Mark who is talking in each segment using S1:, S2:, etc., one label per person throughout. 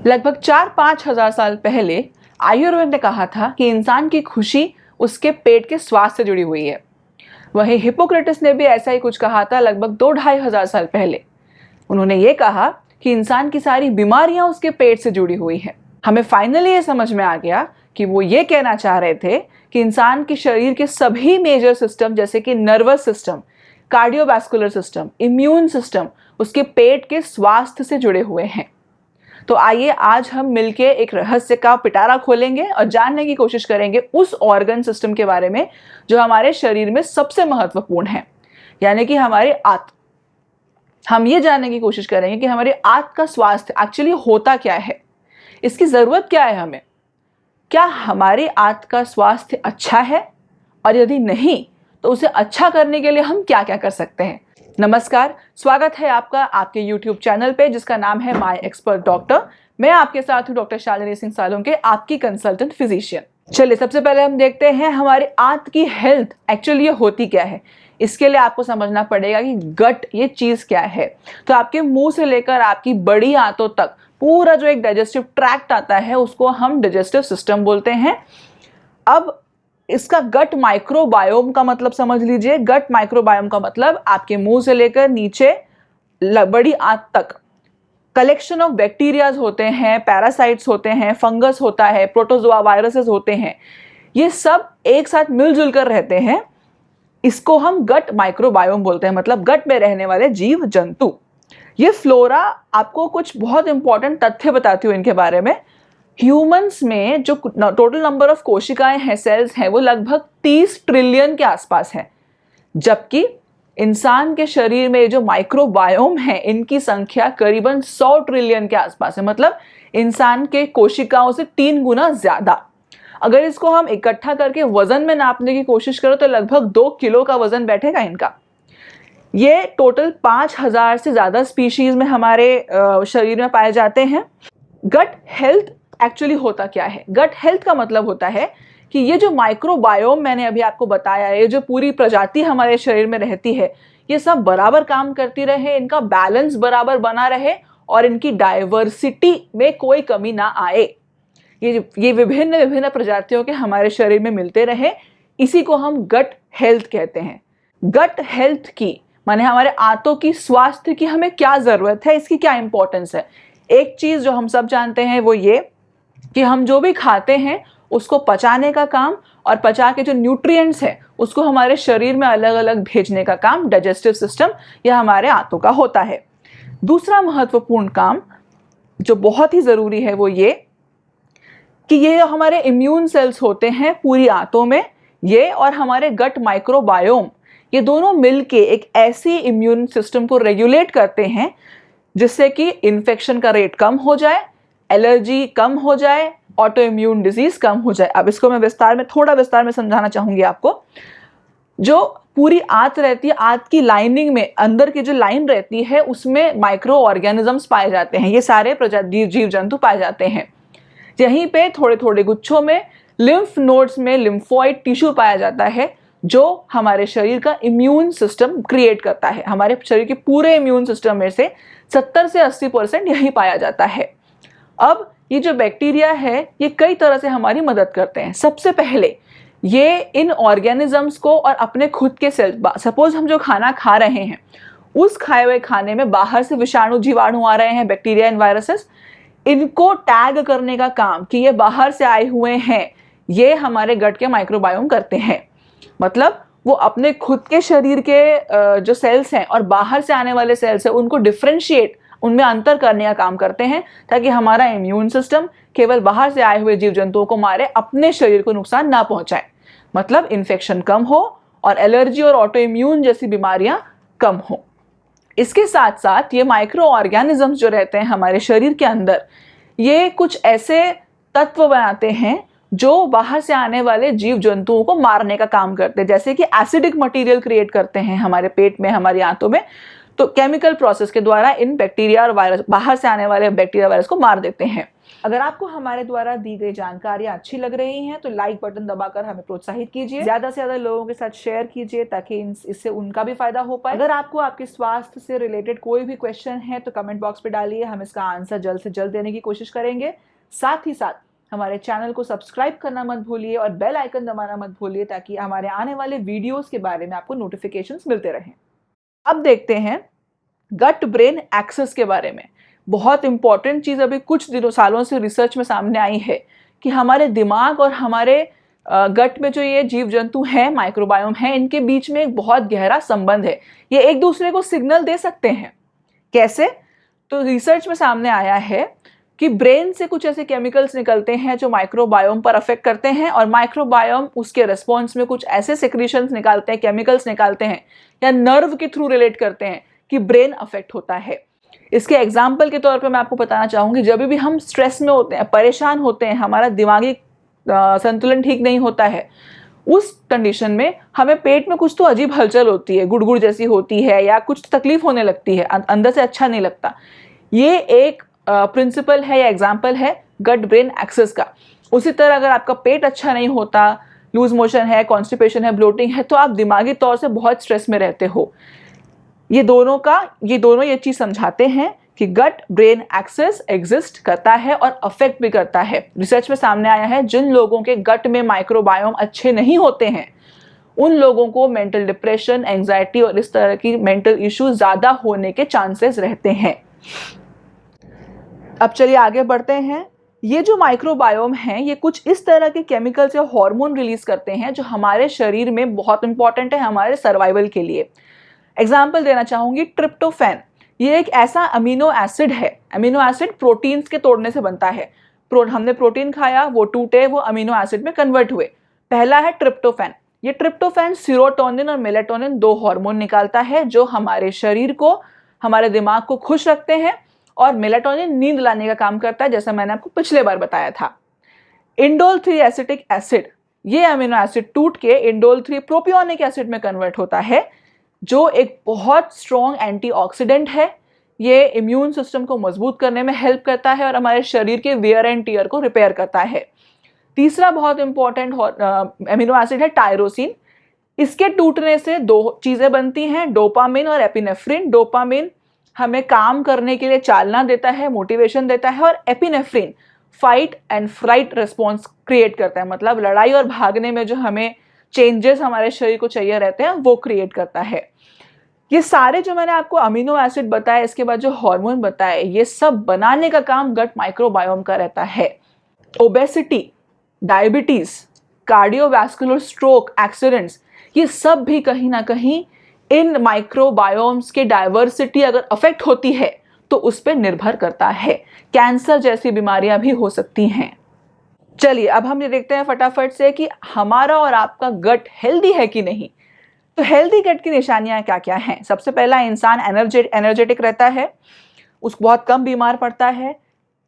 S1: लगभग 4-5 हजार साल पहले आयुर्वेद ने कहा था कि इंसान की खुशी उसके पेट के स्वास्थ्य से जुड़ी हुई है। वहीं हिप्पोक्रेटिस ने भी ऐसा ही कुछ कहा था लगभग 2-2.5 हजार साल पहले। उन्होंने ये कहा कि इंसान की सारी बीमारियां उसके पेट से जुड़ी हुई है। हमें फाइनली ये समझ में आ गया कि वो ये कहना चाह रहे थे कि इंसान के शरीर के सभी मेजर सिस्टम जैसे कि nervous system, cardiovascular system, immune system उसके पेट के स्वास्थ्य से जुड़े हुए हैं। तो आइए आज हम मिलके एक रहस्य का पिटारा खोलेंगे और जानने की कोशिश करेंगे उस ऑर्गन सिस्टम के बारे में जो हमारे शरीर में सबसे महत्वपूर्ण है, यानी कि हमारे आंत। हम ये जानने की कोशिश करेंगे कि हमारे आंत का स्वास्थ्य एक्चुअली होता क्या है, इसकी जरूरत क्या है हमें, क्या हमारे आंत का स्वास्थ्य अच्छा है, और यदि नहीं तो उसे अच्छा करने के लिए हम क्या क्या कर सकते हैं। नमस्कार, स्वागत है आपका आपके YouTube चैनल पे जिसका नाम है माय एक्सपर्ट डॉक्टर। मैं आपके साथ हूँ डॉक्टर शालिनी सिंह सालुंके, आपकी कंसल्टेंट फिजिशियन। चलिए सबसे पहले हम देखते हैं हमारे आंत की हेल्थ एक्चुअली ये होती क्या है। इसके लिए आपको समझना पड़ेगा कि गट ये चीज क्या है। तो आपके मुंह से लेकर आपकी बड़ी आंतों तक पूरा जो एक डाइजेस्टिव ट्रैक्ट आता है उसको हम डाइजेस्टिव सिस्टम बोलते हैं। अब इसका गट माइक्रोबायोम का मतलब समझ लीजिए। गट माइक्रोबायोम का मतलब आपके मुंह से लेकर नीचे बड़ी आंत तक कलेक्शन ऑफ बैक्टीरियाज होते हैं, पैरासाइट्स होते हैं, फंगस होता है, प्रोटोजोआ, वायरसेस होते हैं, ये सब एक साथ मिलजुल कर रहते हैं। इसको हम गट माइक्रोबायोम बोलते हैं, मतलब गट में रहने वाले जीव जंतु। ये फ्लोरा आपको कुछ बहुत इंपॉर्टेंट तथ्य बताती हूँ इनके बारे में। ह्यूमंस में जो टोटल नंबर ऑफ कोशिकाएं हैं, सेल्स हैं, वो लगभग 30 ट्रिलियन के आसपास है, जबकि इंसान के शरीर में जो माइक्रोबायोम है इनकी संख्या करीबन 100 ट्रिलियन के आसपास है, मतलब इंसान के कोशिकाओं से 3 गुना ज्यादा। अगर इसको हम इकट्ठा करके वजन में नापने की कोशिश करो तो लगभग 2 किलो का वजन बैठेगा इनका। ये टोटल 5000 से ज्यादा स्पीशीज में हमारे शरीर में पाए जाते हैं। गट हेल्थ एक्चुअली होता क्या है? गट हेल्थ का मतलब होता है कि ये जो माइक्रोबायोम मैंने अभी आपको बताया है, ये जो पूरी प्रजाति हमारे शरीर में रहती है, ये सब बराबर काम करती रहे, इनका बैलेंस बराबर बना रहे और इनकी डाइवर्सिटी में कोई कमी ना आए। ये विभिन्न विभिन्न प्रजातियों के हमारे शरीर में मिलते रहे, इसी को हम गट हेल्थ कहते हैं। गट हेल्थ की माने हमारे आंतों की स्वास्थ्य की हमें क्या जरूरत है, इसकी क्या इंपॉर्टेंस है। एक चीज जो हम सब जानते हैं वो ये कि हम जो भी खाते हैं उसको पचाने का काम और पचा के जो न्यूट्रिएंट्स है उसको हमारे शरीर में अलग अलग भेजने का काम डाइजेस्टिव सिस्टम या हमारे आंतों का होता है। दूसरा महत्वपूर्ण काम जो बहुत ही जरूरी है वो ये कि ये हमारे इम्यून सेल्स होते हैं पूरी आंतों में, ये और हमारे गट माइक्रोबायोम, ये दोनों मिलके एक ऐसी इम्यून सिस्टम को रेगुलेट करते हैं जिससे कि इन्फेक्शन का रेट कम हो जाए, एलर्जी कम हो जाए, ऑटो इम्यून डिजीज कम हो जाए। अब इसको मैं थोड़ा विस्तार में समझाना चाहूंगी आपको। जो पूरी आंत रहती है, आंत की लाइनिंग में अंदर की जो लाइन रहती है उसमें माइक्रो ऑर्गेनिजम्स पाए जाते हैं, ये सारे जीव जंतु पाए जाते हैं। यहीं पे थोड़े थोड़े गुच्छों में लिम्फ नोड्स में लिम्फोइड टिश्यू पाया जाता है जो हमारे शरीर का इम्यून सिस्टम क्रिएट करता है। हमारे शरीर के पूरे इम्यून सिस्टम में से 70 से 80% यही पाया जाता है। अब ये जो बैक्टीरिया है ये कई तरह से हमारी मदद करते हैं। सबसे पहले ये इन ऑर्गेनिजम्स को और अपने खुद के सेल, सपोज हम जो खाना खा रहे हैं उस खाए हुए खाने में बाहर से विषाणु जीवाणु आ रहे हैं, बैक्टीरिया एंड वायरसेस, इनको टैग करने का काम कि ये बाहर से आए हुए हैं, ये हमारे गट के माइक्रोबायोम करते हैं। मतलब वो अपने खुद के शरीर के जो सेल्स हैं और बाहर से आने वाले सेल्स हैं उनको डिफ्रेंशिएट, उनमें अंतर करने का काम करते हैं ताकि हमारा इम्यून सिस्टम केवल बाहर से आए हुए जीव जंतुओं को मारे, अपने शरीर को नुकसान ना पहुंचाए। मतलब इन्फेक्शन कम हो और एलर्जी और ऑटो इम्यून जैसी बीमारियां कम हो। इसके साथ साथ ये माइक्रो ऑर्गेनिजम्स जो रहते हैं हमारे शरीर के अंदर, ये कुछ ऐसे तत्व बनाते हैं जो बाहर से आने वाले जीव जंतुओं को मारने का काम करते हैं, जैसे कि एसिडिक मटेरियल क्रिएट करते हैं हमारे पेट में, हमारी आंतों में। तो केमिकल प्रोसेस के द्वारा इन बैक्टीरिया और वायरस, बाहर से आने वाले बैक्टीरिया वायरस को मार देते हैं। अगर आपको हमारे द्वारा दी गई जानकारियां अच्छी लग रही हैं तो लाइक बटन दबाकर हमें प्रोत्साहित कीजिए, ज्यादा से ज्यादा लोगों के साथ शेयर कीजिए ताकि इससे उनका भी फायदा हो पाए। अगर आपको आपके स्वास्थ्य से रिलेटेड कोई भी क्वेश्चन है तो कमेंट बॉक्स पे डालिए, हम इसका आंसर जल्द से जल्द देने की कोशिश करेंगे। साथ ही साथ हमारे चैनल को सब्सक्राइब करना मत भूलिए और बेल आइकन दबाना मत भूलिए ताकि हमारे आने वाले वीडियोस के बारे में आपको नोटिफिकेशंस मिलते रहें। अब देखते हैं गट ब्रेन एक्सेस के बारे में। बहुत इंपॉर्टेंट चीज़ अभी कुछ सालों से रिसर्च में सामने आई है कि हमारे दिमाग और हमारे गट में जो ये जीव जंतु हैं, माइक्रोबायोम हैं, इनके बीच में एक बहुत गहरा संबंध है। ये एक दूसरे को सिग्नल दे सकते हैं। कैसे? तो रिसर्च में सामने आया है कि ब्रेन से कुछ ऐसे केमिकल्स निकलते हैं जो माइक्रोबायोम पर अफेक्ट करते हैं और माइक्रोबायोम उसके रिस्पॉन्स में कुछ ऐसे सेक्रीशंस निकालते हैं, केमिकल्स निकालते हैं या नर्व के थ्रू रिलेट करते हैं कि ब्रेन अफेक्ट होता है। इसके एग्जाम्पल के तौर पे मैं आपको बताना चाहूँगी, जब भी हम स्ट्रेस में होते हैं, परेशान होते हैं, हमारा दिमागी संतुलन ठीक नहीं होता है, उस कंडीशन में हमें पेट में कुछ तो अजीब हलचल होती है, गुड़गुड़ जैसी होती है या कुछ तकलीफ होने लगती है, अंदर से अच्छा नहीं लगता। ये एक प्रिंसिपल है या एग्जाम्पल है गट ब्रेन एक्सेस का। उसी तरह अगर आपका पेट अच्छा नहीं होता, लूज मोशन है, कॉन्स्टिपेशन है, ब्लोटिंग है, तो आप दिमागी तौर से बहुत स्ट्रेस में रहते हो। ये दोनों ये चीज समझाते हैं कि गट ब्रेन एक्सेस एग्जिस्ट करता है और अफेक्ट भी करता है। रिसर्च में सामने आया है जिन लोगों के गट में माइक्रोबायोम अच्छे नहीं होते हैं उन लोगों को मेंटल डिप्रेशन, एंजाइटी और इस तरह की मेंटल इश्यूज ज्यादा होने के चांसेस रहते हैं। अब चलिए आगे बढ़ते हैं। ये जो माइक्रोबायोम हैं ये कुछ इस तरह के केमिकल्स या हार्मोन रिलीज करते हैं जो हमारे शरीर में बहुत इंपॉर्टेंट है हमारे सर्वाइवल के लिए। एग्जाम्पल देना चाहूंगी, ट्रिप्टोफैन। ये एक ऐसा अमीनो एसिड है, अमीनो एसिड प्रोटीन्स के तोड़ने से बनता है। हमने प्रोटीन खाया, वो टूटे, वो अमीनो एसिड में कन्वर्ट हुए। पहला है ट्रिप्टोफैन। ये ट्रिप्टोफैन सीरोटोनिन और मेलेटोनिन दो हार्मोन निकालता है जो हमारे शरीर को, हमारे दिमाग को खुश रखते हैं, और मेलेटोनिन नींद लाने का काम करता है, जैसा मैंने आपको पिछले बार बताया था। इंडोल 3 एसिटिक एसिड, ये अमीनो एसिड टूट के इंडोल 3 प्रोपियोनिक एसिड में कन्वर्ट होता है जो एक बहुत स्ट्रॉन्ग एंटीऑक्सीडेंट है। ये इम्यून सिस्टम को मजबूत करने में हेल्प करता है और हमारे शरीर के वियर एंड टियर को रिपेयर करता है। तीसरा बहुत इंपॉर्टेंट अमीनो एसिड है टायरोसिन। इसके टूटने से दो चीजें बनती हैं, डोपामिन और एपिनेफ्रिन। डोपामिन हमें काम करने के लिए चालना देता है, मोटिवेशन देता है, और epinephrine fight and fright response create करता है, मतलब लड़ाई और भागने में जो हमें चेंजेस हमारे शरीर को चाहिए रहते हैं वो क्रिएट करता है। ये सारे जो मैंने आपको अमीनो एसिड बताए, इसके बाद जो हार्मोन बताए, ये सब बनाने का काम गट माइक्रोबायोम का रहता है। Obesity, diabetes, cardiovascular stroke, accidents, ये सब भी कहीं ना कहीं इन माइक्रोबायोम्स के डाइवर्सिटी अगर अफेक्ट होती है तो उस पर निर्भर करता है। कैंसर जैसी बीमारियां भी हो सकती हैं। चलिए अब हम ये देखते हैं फटाफट से कि हमारा और आपका गट हेल्दी है कि नहीं। तो हेल्दी गट की निशानियां क्या क्या हैं? सबसे पहला, इंसान एनर्जेटिक रहता है, उसको बहुत कम बीमार पड़ता है।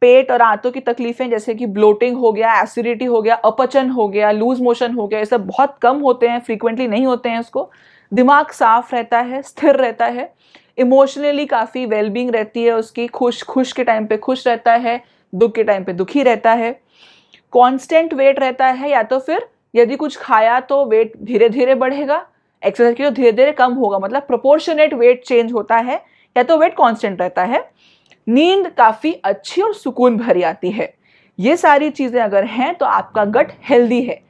S1: पेट और आंतों की तकलीफें जैसे कि ब्लोटिंग हो गया, एसिडिटी हो गया, अपचन हो गया, लूज मोशन हो गया, ये सब बहुत कम होते हैं, फ्रीक्वेंटली नहीं होते हैं उसको। दिमाग साफ रहता है, स्थिर रहता है। इमोशनली काफ़ी वेलबींग रहती है उसकी, खुश के टाइम पे खुश रहता है, दुख के टाइम पे दुखी रहता है। कांस्टेंट वेट रहता है, या तो फिर यदि कुछ खाया तो वेट धीरे धीरे बढ़ेगा, एक्सरसाइज की तो धीरे धीरे कम होगा, मतलब प्रोपोर्शनेट वेट चेंज होता है, या तो वेट कांस्टेंट रहता है। नींद काफ़ी अच्छी और सुकून भरी आती है। ये सारी चीज़ें अगर हैं तो आपका गट हेल्दी है।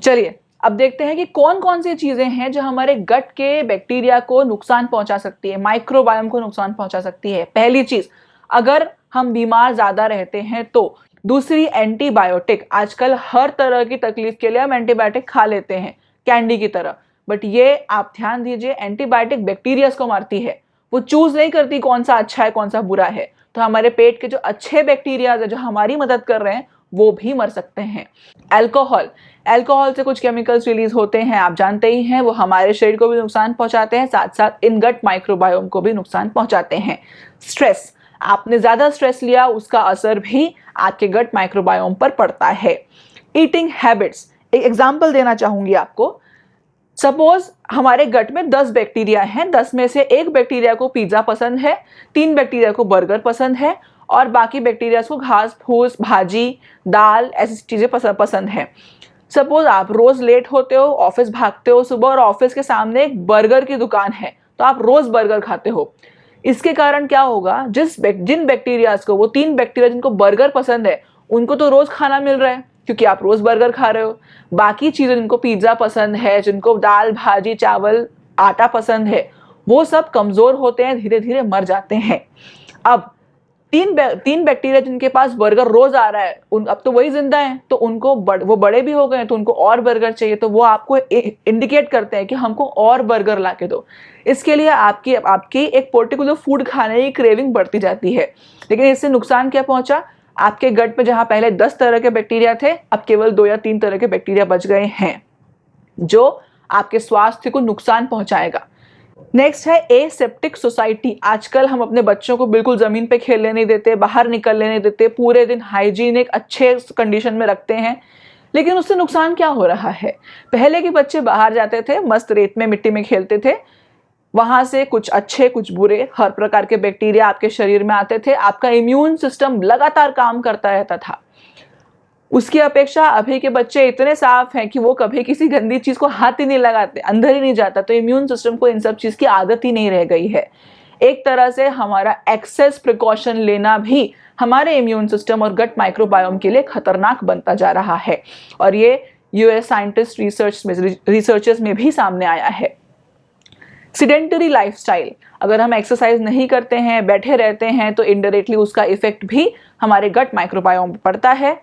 S1: चलिए अब देखते हैं कि कौन कौन सी चीज़ें हैं जो हमारे गट के बैक्टीरिया को नुकसान पहुंचा सकती है, माइक्रोबायोम को नुकसान पहुंचा सकती है। पहली चीज़, अगर हम बीमार ज़्यादा रहते हैं तो। दूसरी, एंटीबायोटिक। आजकल हर तरह की तकलीफ के लिए हम एंटीबायोटिक खा लेते हैं कैंडी की तरह, बट ये आप ध्यान दीजिए, एंटीबायोटिक बैक्टीरियाज को मारती है, वो चूज नहीं करती कौन सा अच्छा है कौन सा बुरा है। तो हमारे पेट के जो अच्छे बैक्टीरियाज है जो हमारी मदद कर रहे हैं वो भी मर सकते हैं। अल्कोहल से कुछ केमिकल्स रिलीज होते हैं, आप जानते ही हैं, वो हमारे शरीर को भी नुकसान पहुंचाते हैं, साथ साथ इन गट माइक्रोबायोम को भी नुकसान पहुंचाते हैं। स्ट्रेस, आपने ज्यादा स्ट्रेस लिया, उसका असर भी आपके गट माइक्रोबायोम पर पड़ता है। ईटिंग हैबिट्स, एक एग्जांपल देना चाहूंगी आपको। सपोज हमारे गट में 10 बैक्टीरिया हैं, 10 में से एक बैक्टीरिया को पिज्जा पसंद है, 3 बैक्टीरिया को बर्गर पसंद है, और बाकी बैक्टीरियाज को घास फूस, भाजी, दाल ऐसी चीज़ें पसंद है। सपोज आप रोज लेट होते हो, ऑफिस भागते हो सुबह और ऑफिस के सामने एक बर्गर की दुकान है, तो आप रोज बर्गर खाते हो। इसके कारण क्या होगा, जिन बैक्टीरियाज को, वो 3 बैक्टीरिया जिनको बर्गर पसंद है, उनको तो रोज खाना मिल रहा है क्योंकि आप रोज बर्गर खा रहे हो। बाकी चीजें जिनको पिज्जा पसंद है, जिनको दाल भाजी चावल आटा पसंद है, वो सब कमजोर होते हैं, धीरे धीरे मर जाते हैं। अब तीन बैक्टीरिया जिनके पास बर्गर रोज आ रहा है, अब तो वही जिंदा हैं, तो उनको वो बड़े भी हो गए हैं, तो उनको और बर्गर चाहिए, तो वो आपको इंडिकेट करते हैं कि हमको और बर्गर ला के दो। इसके लिए आपकी एक पर्टिकुलर फूड खाने की क्रेविंग बढ़ती जाती है। लेकिन इससे नुकसान क्या पहुंचा, आपके गट में जहां पहले 10 तरह के बैक्टीरिया थे, अब केवल 2 या 3 तरह के बैक्टीरिया बच गए हैं, जो आपके स्वास्थ्य को नुकसान पहुंचाएगा। नेक्स्ट है एसेप्टिक सोसाइटी। आजकल हम अपने बच्चों को बिल्कुल जमीन पे खेलने नहीं देते, बाहर निकलने नहीं देते, पूरे दिन हाइजीनिक अच्छे कंडीशन में रखते हैं। लेकिन उससे नुकसान क्या हो रहा है, पहले के बच्चे बाहर जाते थे, मस्त रेत में मिट्टी में खेलते थे, वहां से कुछ अच्छे कुछ बुरे हर प्रकार के बैक्टीरिया आपके शरीर में आते थे, आपका इम्यून सिस्टम लगातार काम करता रहता था। उसकी अपेक्षा अभी के बच्चे इतने साफ हैं कि वो कभी किसी गंदी चीज को हाथ ही नहीं लगाते, अंदर ही नहीं जाता, तो इम्यून सिस्टम को इन सब चीज की आदत ही नहीं रह गई है। एक तरह से हमारा एक्सेस प्रिकॉशन लेना भी हमारे इम्यून सिस्टम और गट माइक्रोबायोम के लिए खतरनाक बनता जा रहा है, और ये यूएस साइंटिस्ट रिसर्चर्स में भी सामने आया है। सिडेंटरी लाइफस्टाइल, अगर हम एक्सरसाइज नहीं करते हैं, बैठे रहते हैं, तो इनडायरेक्टली उसका इफेक्ट भी हमारे गट माइक्रोबायोम पर पड़ता है।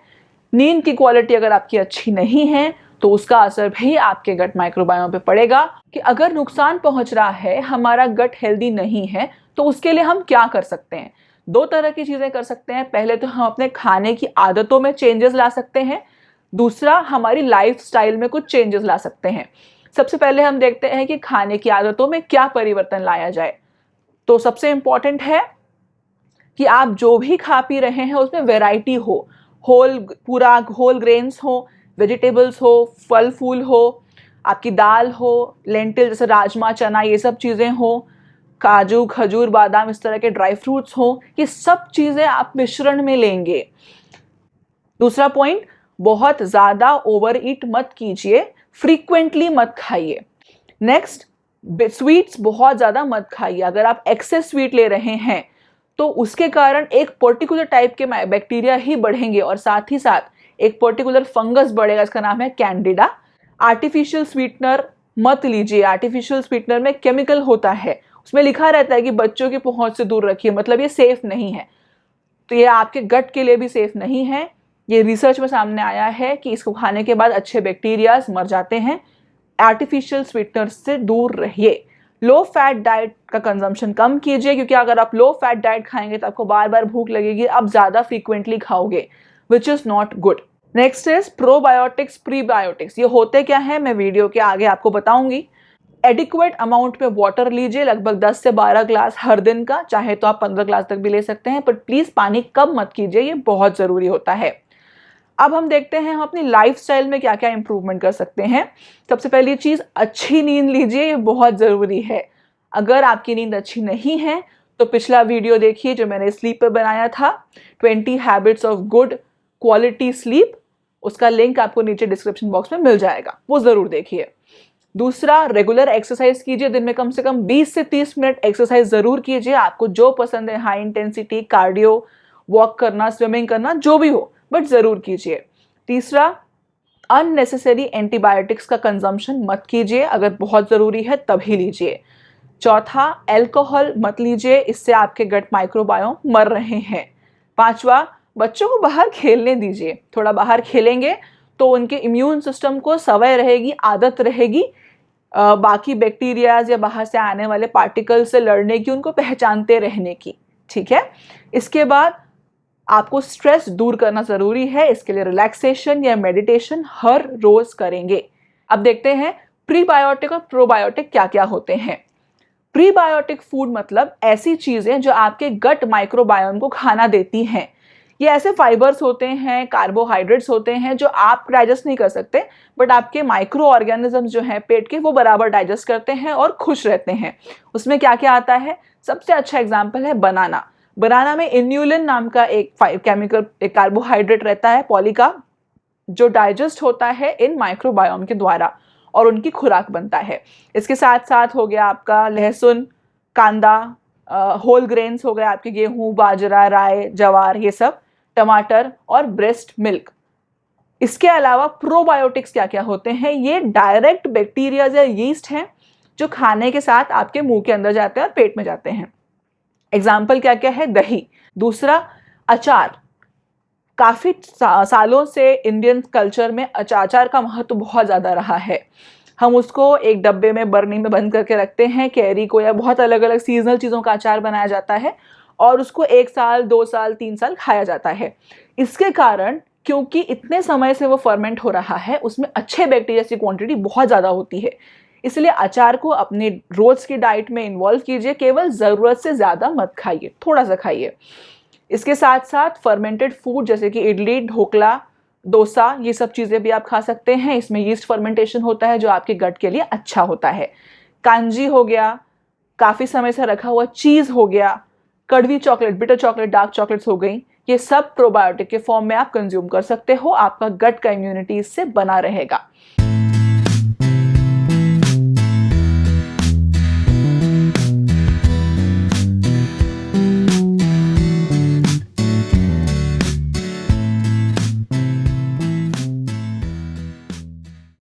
S1: नींद की क्वालिटी अगर आपकी अच्छी नहीं है, तो उसका असर भी आपके गट माइक्रोबायोम पे पड़ेगा। कि अगर नुकसान पहुंच रहा है, हमारा गट हेल्दी नहीं है, तो उसके लिए हम क्या कर सकते हैं। 2 तरह की चीजें कर सकते हैं। पहले तो हम अपने खाने की आदतों में चेंजेस ला सकते हैं, दूसरा हमारी लाइफस्टाइल में कुछ चेंजेस ला सकते हैं। सबसे पहले हम देखते हैं कि खाने की आदतों में क्या परिवर्तन लाया जाए। तो सबसे इंपॉर्टेंट है कि आप जो भी खा पी रहे हैं उसमें वैरायटी हो, होल ग्रेन्स हो, वेजिटेबल्स हो, फल फूल हो, आपकी दाल हो, लेंटिल जैसे राजमा चना ये सब चीज़ें हो, काजू खजूर बादाम इस तरह के ड्राई फ्रूट्स हो, ये सब चीज़ें आप मिश्रण में लेंगे। दूसरा पॉइंट, बहुत ज़्यादा ओवर ईट मत कीजिए, फ्रीक्वेंटली मत खाइए। नेक्स्ट, स्वीट्स बहुत ज़्यादा मत खाइए। अगर आप एक्सेस स्वीट ले रहे हैं तो उसके कारण एक पर्टिकुलर टाइप के बैक्टीरिया ही बढ़ेंगे, और साथ ही साथ एक पर्टिकुलर फंगस बढ़ेगा, इसका नाम है कैंडिडा। आर्टिफिशियल स्वीटनर मत लीजिए। आर्टिफिशियल स्वीटनर में केमिकल होता है, उसमें लिखा रहता है कि बच्चों की पहुंच से दूर रखिए, मतलब ये सेफ नहीं है। तो ये आपके गट के लिए भी सेफ नहीं है। ये रिसर्च में सामने आया है कि इसको खाने के बाद अच्छे बैक्टीरियाज मर जाते हैं। आर्टिफिशियल स्वीटनर से दूर रहिए। लो फैट डाइट का कंजम्पशन कम कीजिए, क्योंकि अगर आप लो फैट डाइट खाएंगे तो आपको बार बार भूख लगेगी, आप ज़्यादा फ्रीक्वेंटली खाओगे, which is not good. Next is probiotics prebiotics. ये होते क्या है मैं वीडियो के आगे आपको बताऊंगी। एडिक्वेट अमाउंट में वाटर लीजिए, लगभग 10 से 12 ग्लास हर दिन का, चाहे तो आप 15 ग्लास तक भी ले सकते हैं, बट प्लीज़ पानी कम मत कीजिए, ये बहुत ज़रूरी होता है। अब हम देखते हैं हम अपनी लाइफस्टाइल में क्या क्या इंप्रूवमेंट कर सकते हैं। सबसे पहली चीज़, अच्छी नींद लीजिए, ये बहुत ज़रूरी है। अगर आपकी नींद अच्छी नहीं है तो पिछला वीडियो देखिए जो मैंने स्लीप पे बनाया था, 20 habits of good quality sleep, उसका लिंक आपको नीचे डिस्क्रिप्शन बॉक्स में मिल जाएगा, वो ज़रूर देखिए। दूसरा, रेगुलर एक्सरसाइज कीजिए, दिन में कम से कम 20 से 30 मिनट एक्सरसाइज ज़रूर कीजिए। आपको जो पसंद है, हाई इंटेंसिटी, कार्डियो, वॉक करना, स्विमिंग करना, जो भी हो, बट ज़रूर कीजिए। तीसरा, अननेसेसरी एंटीबायोटिक्स का कंजम्पशन मत कीजिए, अगर बहुत ज़रूरी है तभी लीजिए। चौथा, अल्कोहल मत लीजिए, इससे आपके गट माइक्रोबायोम मर रहे हैं। पांचवा, बच्चों को बाहर खेलने दीजिए, थोड़ा बाहर खेलेंगे तो उनके इम्यून सिस्टम को सवय रहेगी, आदत रहेगी बाकी बैक्टीरियाज या बाहर से आने वाले पार्टिकल से लड़ने की, उनको पहचानते रहने की। ठीक है। इसके बाद आपको स्ट्रेस दूर करना ज़रूरी है, इसके लिए रिलैक्सेशन या मेडिटेशन हर रोज़ करेंगे। अब देखते हैं प्रीबायोटिक और प्रोबायोटिक क्या क्या होते हैं। प्रीबायोटिक फूड मतलब ऐसी चीज़ें जो आपके गट माइक्रोबायोम को खाना देती हैं। ये ऐसे फाइबर्स होते हैं, कार्बोहाइड्रेट्स होते हैं जो आप डाइजेस्ट नहीं कर सकते, बट आपके माइक्रो ऑर्गेनिज्म जो हैं पेट के, वो बराबर डाइजेस्ट करते हैं और खुश रहते हैं। उसमें क्या क्या आता है, सबसे अच्छा एग्जाम्पल है बनाना। बनाना में इन्यूलिन नाम का एक केमिकल, एक कार्बोहाइड्रेट रहता है पॉली का, जो डाइजेस्ट होता है इन माइक्रोबायोम के द्वारा और उनकी खुराक बनता है। इसके साथ साथ हो गया आपका लहसुन, कांदा, होल ग्रेन्स हो गए आपके गेहूं, बाजरा, राय, जवार, ये सब, टमाटर और ब्रेस्ट मिल्क। इसके अलावा प्रोबायोटिक्स क्या क्या होते हैं? ये डायरेक्ट बैक्टीरिया या यीस्ट हैं जो खाने के साथ आपके मुंह के अंदर जाते हैं और पेट में जाते हैं। एग्जाम्पल क्या क्या है? दही। दूसरा, अचार। काफी सालों से इंडियन कल्चर में अचार का महत्व बहुत ज्यादा रहा है। हम उसको एक डब्बे में, बरनी में बंद करके रखते हैं, कैरी को, या बहुत अलग अलग सीजनल चीज़ों का अचार बनाया जाता है और उसको 1 साल, 2 साल, 3 साल खाया जाता है। इसके कारण, क्योंकि इतने समय से वो फर्मेंट हो रहा है, उसमें अच्छे बैक्टीरिया की क्वांटिटी बहुत ज़्यादा होती है। इसलिए अचार को अपने रोज की डाइट में इन्वॉल्व कीजिए, केवल ज़रूरत से ज़्यादा मत खाइए, थोड़ा सा खाइए। इसके साथ साथ फर्मेंटेड फूड जैसे कि इडली, ढोकला, डोसा, ये सब चीज़ें भी आप खा सकते हैं। इसमें यीस्ट फर्मेंटेशन होता है जो आपके गट के लिए अच्छा होता है। कांजी हो गया, काफ़ी समय से रखा हुआ चीज़ हो गया, कड़वी chocolate, bitter chocolate, dark chocolates हो गई, ये सब प्रोबायोटिक के फॉर्म में आप कंज्यूम कर सकते हो। आपका गट का इम्यूनिटी इससे बना रहेगा।